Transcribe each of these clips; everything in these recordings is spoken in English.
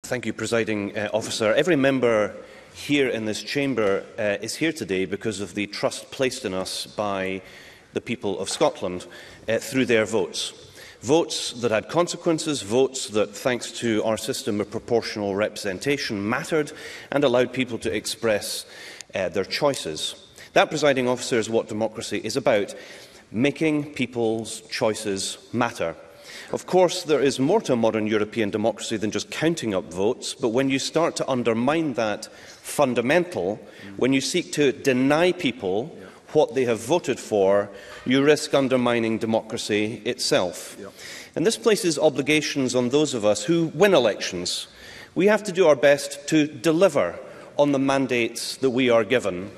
Thank you, Presiding Officer. Every member here in this chamber is here today because of the trust placed in us by the people of Scotland through their votes. Votes that had consequences, votes that, thanks to our system of proportional representation, mattered and allowed people to express their choices. That, Presiding Officer, is what democracy is about, making people's choices matter. Of course, there is more to a modern European democracy than just counting up votes, but when you start to undermine that fundamental, when you seek to deny people what they have voted for, you risk undermining democracy itself. And this places obligations on those of us who win elections. We have to do our best to deliver on the mandates that we are given.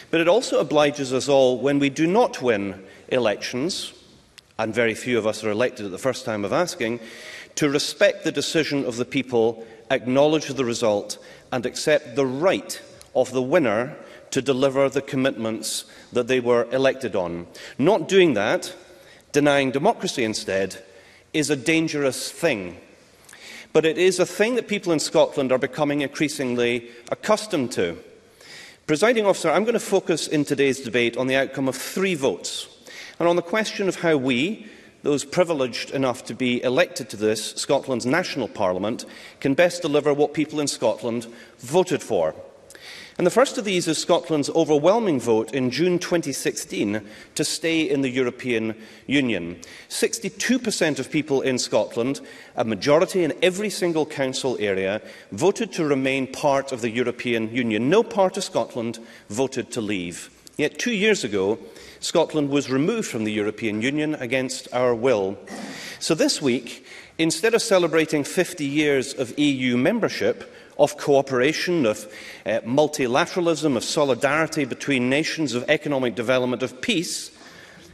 But it also obliges us all, when we do not win elections, and very few of us are elected at the first time of asking, to respect the decision of the people, acknowledge the result, and accept the right of the winner to deliver the commitments that they were elected on. Not doing that, denying democracy instead, is a dangerous thing. But it is a thing that people in Scotland are becoming increasingly accustomed to. Presiding Officer, I'm going to focus in today's debate on the outcome of 3 votes, and on the question of how we, those privileged enough to be elected to this, Scotland's national parliament, can best deliver what people in Scotland voted for. And the first of these is Scotland's overwhelming vote in June 2016 to stay in the European Union. 62% of people in Scotland, a majority in every single council area, voted to remain part of the European Union. No part of Scotland voted to leave. Yet 2 years ago, Scotland was removed from the European Union against our will. So this week, instead of celebrating 50 years of EU membership, of cooperation, of multilateralism, of solidarity between nations, of economic development, of peace,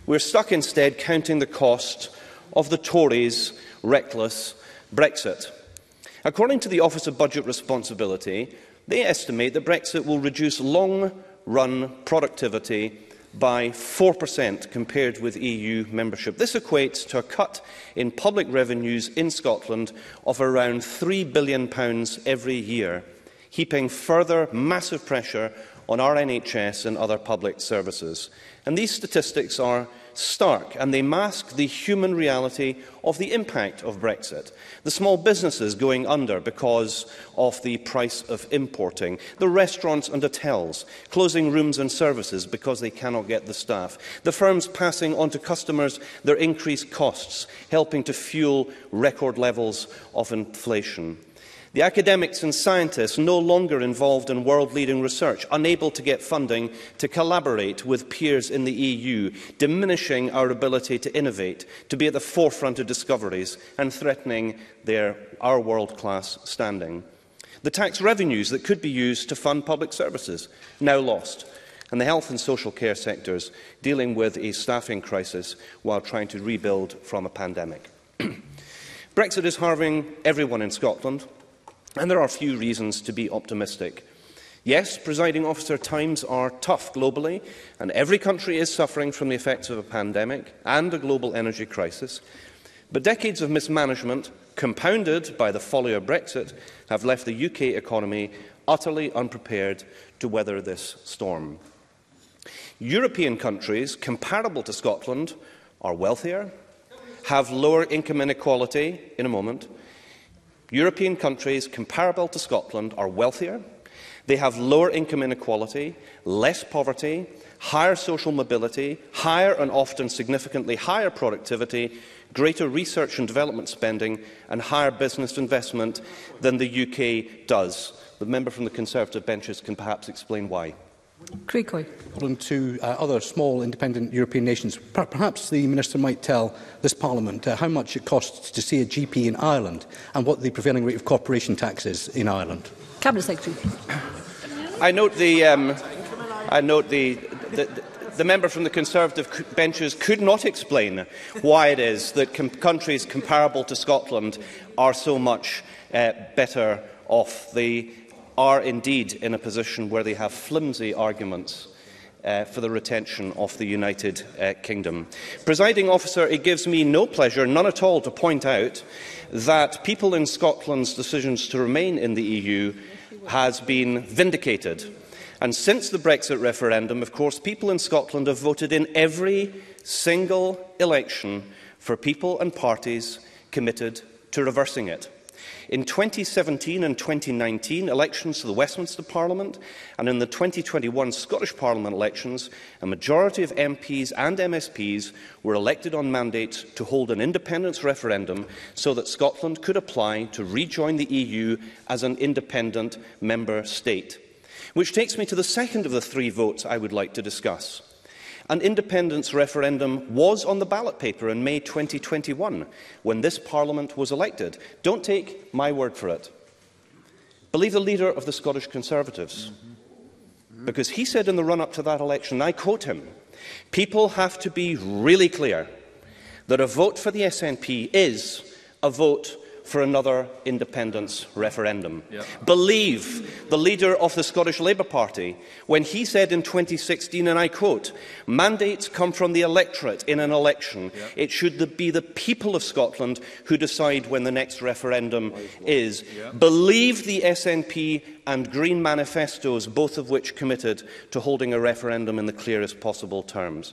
we're stuck instead counting the cost of the Tories' reckless Brexit. According to the Office of Budget Responsibility, they estimate that Brexit will reduce long-run productivity by 4% compared with EU membership. This equates to a cut in public revenues in Scotland of around £3 billion every year, heaping further massive pressure on our NHS and other public services. And these statistics are stark, and they mask the human reality of the impact of Brexit. The small businesses going under because of the price of importing, the restaurants and hotels closing rooms and services because they cannot get the staff, the firms passing on to customers their increased costs, helping to fuel record levels of inflation. The academics and scientists no longer involved in world-leading research, unable to get funding to collaborate with peers in the EU, diminishing our ability to innovate, to be at the forefront of discoveries and threatening our world-class standing. The tax revenues that could be used to fund public services, now lost, and the health and social care sectors dealing with a staffing crisis while trying to rebuild from a pandemic. Brexit is harming everyone in Scotland, and there are few reasons to be optimistic. Yes, Presiding Officer, times are tough globally, and every country is suffering from the effects of a pandemic and a global energy crisis. But decades of mismanagement, compounded by the folly of Brexit, have left the UK economy utterly unprepared to weather this storm. European countries comparable to Scotland are wealthier, have lower income inequality in a moment. European countries comparable to Scotland are wealthier, they have lower income inequality, less poverty, higher social mobility, higher and often significantly higher productivity, greater research and development spending and higher business investment than the UK does. The member from the Conservative benches can perhaps explain why. According to other small independent European nations, perhaps the Minister might tell this Parliament how much it costs to see a GP in Ireland and what the prevailing rate of corporation tax is in Ireland. Cabinet Secretary. I note the member from the Conservative benches could not explain why it is that countries comparable to Scotland are so much better off. They are indeed in a position where they have flimsy arguments for the retention of the United Kingdom. Presiding Officer, it gives me no pleasure, none at all, to point out that people in Scotland's decisions to remain in the EU has been vindicated. And since the Brexit referendum, of course, people in Scotland have voted in every single election for people and parties committed to reversing it. In 2017 and 2019 elections to the Westminster Parliament and in the 2021 Scottish Parliament elections, a majority of MPs and MSPs were elected on mandates to hold an independence referendum so that Scotland could apply to rejoin the EU as an independent member state. Which takes me to the second of the three votes I would like to discuss. An independence referendum was on the ballot paper in May 2021 when this Parliament was elected. Don't take my word for it. Believe the leader of the Scottish Conservatives. Because he said in the run-up to that election, I quote him, "People have to be really clear that a vote for the SNP is a vote for another independence referendum." Believe the leader of the Scottish Labour Party when he said in 2016, and I quote, "Mandates come from the electorate in an election. It should be the people of Scotland who decide when the next referendum is." Believe the SNP and Green manifestos, both of which committed to holding a referendum in the clearest possible terms.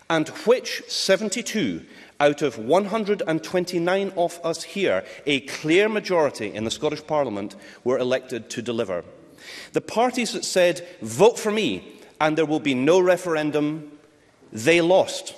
And which 72 out of 129 of us here, a clear majority in the Scottish Parliament, were elected to deliver. The parties that said, vote for me and there will be no referendum, they lost.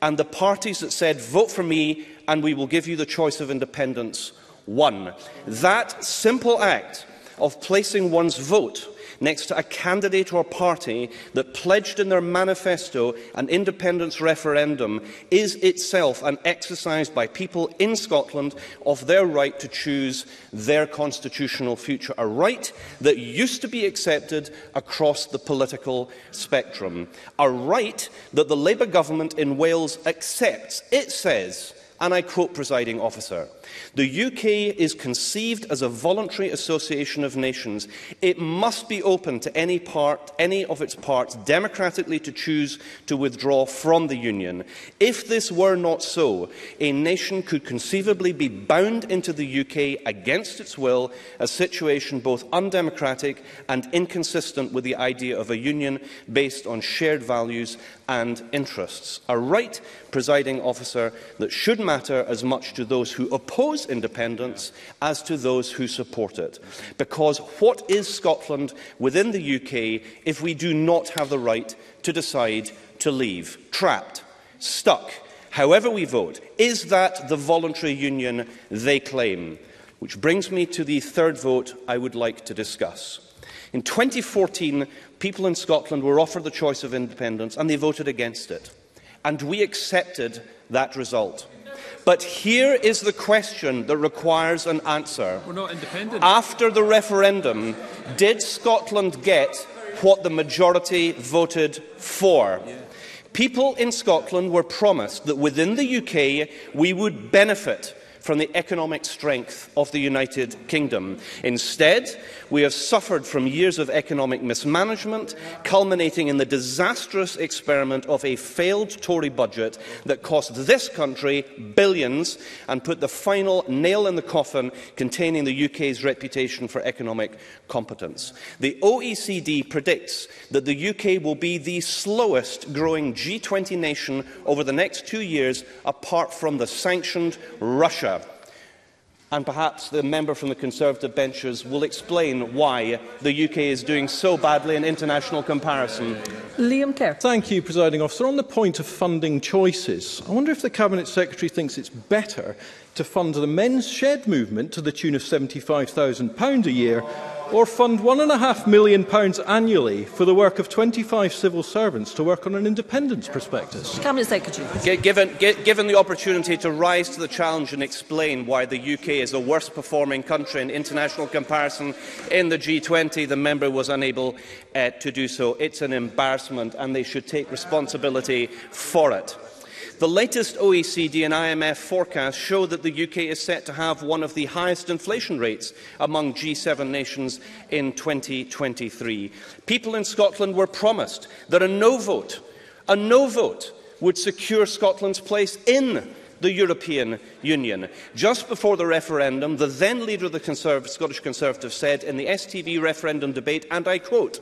And the parties that said, vote for me and we will give you the choice of independence, won. That simple act of placing one's vote next to a candidate or party that pledged in their manifesto an independence referendum is itself an exercise by people in Scotland of their right to choose their constitutional future, a right that used to be accepted across the political spectrum, a right that the Labour government in Wales accepts. It says, and I quote, Presiding Officer, "The UK is conceived as a voluntary association of nations. It must be open to any of its parts democratically to choose to withdraw from the Union. If this were not so, a nation could conceivably be bound into the UK against its will, a situation both undemocratic and inconsistent with the idea of a union based on shared values and interests." A right, Presiding Officer, that should matter as much to those who oppose independence as to those who support it. Because what is Scotland within the UK if we do not have the right to decide to leave? Trapped, stuck, however we vote. Is that the voluntary union they claim? Which brings me to the third vote I would like to discuss. In 2014, people in Scotland were offered the choice of independence and they voted against it. And we accepted that result. But here is the question that requires an answer. We're not independent. After the referendum, did Scotland get what the majority voted for? People in Scotland were promised that within the UK we would benefit from the economic strength of the United Kingdom. Instead, we have suffered from years of economic mismanagement, culminating in the disastrous experiment of a failed Tory budget that cost this country billions and put the final nail in the coffin containing the UK's reputation for economic competence. The OECD predicts that the UK will be the slowest growing G20 nation over the next 2 years, apart from the sanctioned Russia. And perhaps the member from the Conservative benches will explain why the UK is doing so badly in international comparison. Liam Kerr. Thank you, Presiding Officer. On the point of funding choices, I wonder if the Cabinet Secretary thinks it's better to fund the men's shed movement to the tune of £75,000 a year, or fund £1.5 million annually for the work of 25 civil servants to work on an independence prospectus. Cabinet Secretary. Given the opportunity to rise to the challenge and explain why the UK is the worst performing country in international comparison in the G20, the member was unable to do so. It's an embarrassment and they should take responsibility for it. The latest OECD and IMF forecasts show that the UK is set to have one of the highest inflation rates among G7 nations in 2023. People in Scotland were promised that a no vote would secure Scotland's place in the European Union. Just before the referendum, the then leader of the Scottish Conservatives said in the STV referendum debate, and I quote,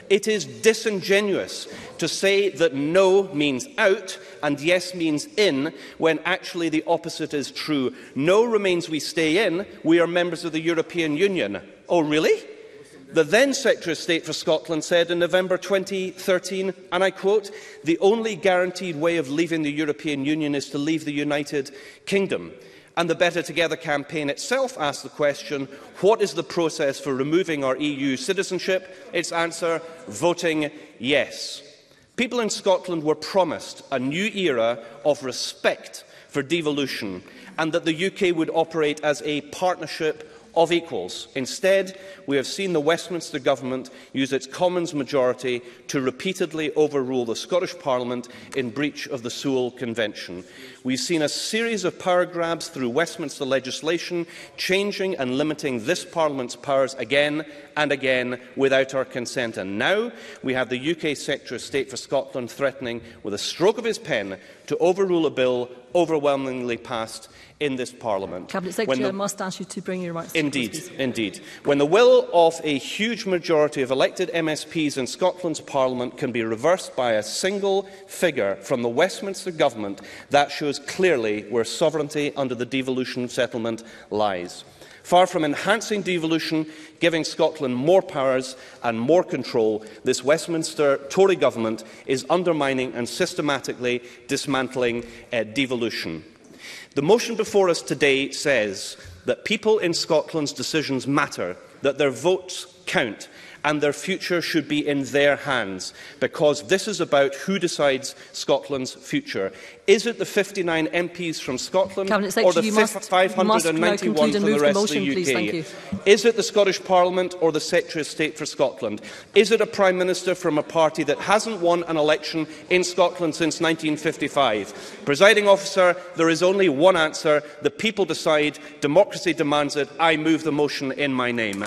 "It is disingenuous to say that no means out and yes means in, when actually the opposite is true. No remains we stay in. We are members of the European Union." Oh, really? The then Secretary of State for Scotland said in November 2013, and I quote, "The only guaranteed way of leaving the European Union is to leave the United Kingdom." And the Better Together campaign itself asked the question, what is the process for removing our EU citizenship? Its answer, voting yes. People in Scotland were promised a new era of respect for devolution and that the UK would operate as a partnership of equals. Instead, we have seen the Westminster Government use its Commons majority to repeatedly overrule the Scottish Parliament in breach of the Sewell Convention. We've seen a series of power grabs through Westminster legislation, changing and limiting this Parliament's powers again and again without our consent. And now we have the UK Secretary of State for Scotland threatening, with a stroke of his pen, to overrule a bill overwhelmingly passed in this Parliament. Cabinet Secretary, I must ask you to bring your remarks to Indeed. When the will of a huge majority of elected MSPs in Scotland's Parliament can be reversed by a single figure from the Westminster Government, that shows clearly where sovereignty under the devolution settlement lies. Far from enhancing devolution, giving Scotland more powers and more control, this Westminster Tory government is undermining and systematically dismantling devolution. The motion before us today says that people in Scotland's decisions matter, that their votes count, and their future should be in their hands, because this is about who decides Scotland's future. Is it the 59 MPs from Scotland or the 591 from the rest of the UK? Is it the Scottish Parliament or the Secretary of State for Scotland? Is it a Prime Minister from a party that hasn't won an election in Scotland since 1955? Presiding Officer, there is only one answer. The people decide. Democracy demands it. I move the motion in my name.